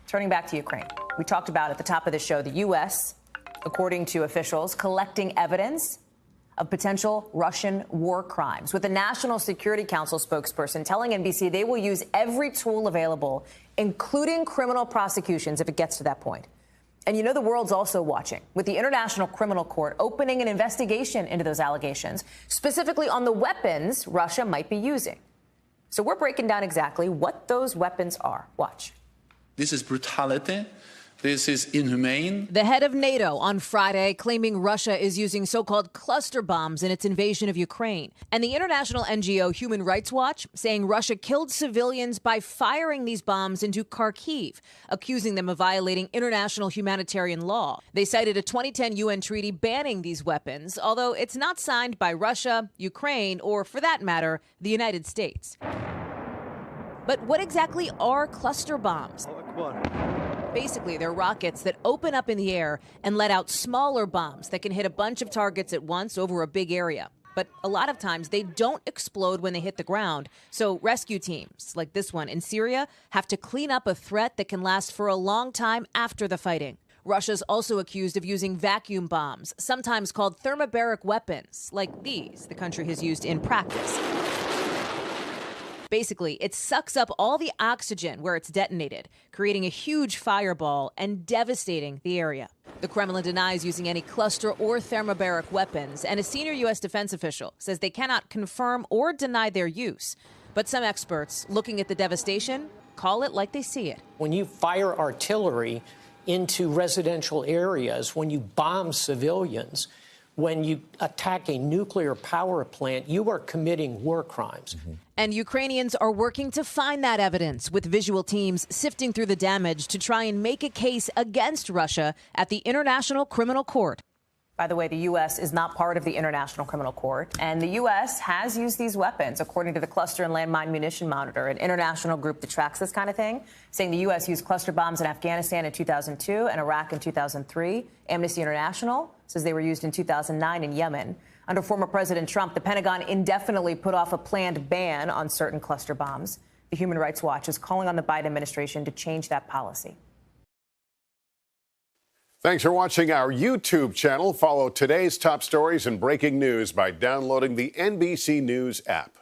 Turning back to Ukraine, we talked about at the top of the show, the U.S., according to officials, collecting evidence of potential Russian war crimes, with the National Security Council spokesperson telling NBC they will use every tool available, including criminal prosecutions, if it gets to that point. And you know the world's also watching, with the International Criminal Court opening an investigation into those allegations, specifically on the weapons Russia might be using. So we're breaking down exactly what those weapons are. Watch. This is brutality. This is inhumane. The head of NATO on Friday claiming Russia is using so-called cluster bombs in its invasion of Ukraine. And the international NGO Human Rights Watch saying Russia killed civilians by firing these bombs into Kharkiv, accusing them of violating international humanitarian law. They cited a 2010 UN treaty banning these weapons, although it's not signed by Russia, Ukraine, or for that matter, the United States. But what exactly are cluster bombs? Basically, they're rockets that open up in the air and let out smaller bombs that can hit a bunch of targets at once over a big area. But a lot of times they don't explode when they hit the ground. So rescue teams, like this one in Syria, have to clean up a threat that can last for a long time after the fighting. Russia's also accused of using vacuum bombs, sometimes called thermobaric weapons, like these the country has used in practice. Basically, it sucks up all the oxygen where it's detonated, creating a huge fireball and devastating the area. The Kremlin denies using any cluster or thermobaric weapons, and a senior U.S. defense official says they cannot confirm or deny their use. But some experts, looking at the devastation, call it like they see it. When you fire artillery into residential areas, when you bomb civilians, when you attack a nuclear power plant, you are committing war crimes. And Ukrainians are working to find that evidence, with visual teams sifting through the damage to try and make a case against Russia at the International Criminal Court. By the way, the U.S. is not part of the International Criminal Court, and the U.S. has used these weapons, according to the Cluster and Landmine Munition Monitor, an international group that tracks this kind of thing, saying the U.S. used cluster bombs in Afghanistan in 2002 and Iraq in 2003. Amnesty International says they were used in 2009 in Yemen. Under former President Trump, the Pentagon indefinitely put off a planned ban on certain cluster bombs. The Human Rights Watch is calling on the Biden administration to change that policy. Thanks for watching our YouTube channel. Follow today's top stories and breaking news by downloading the NBC News app.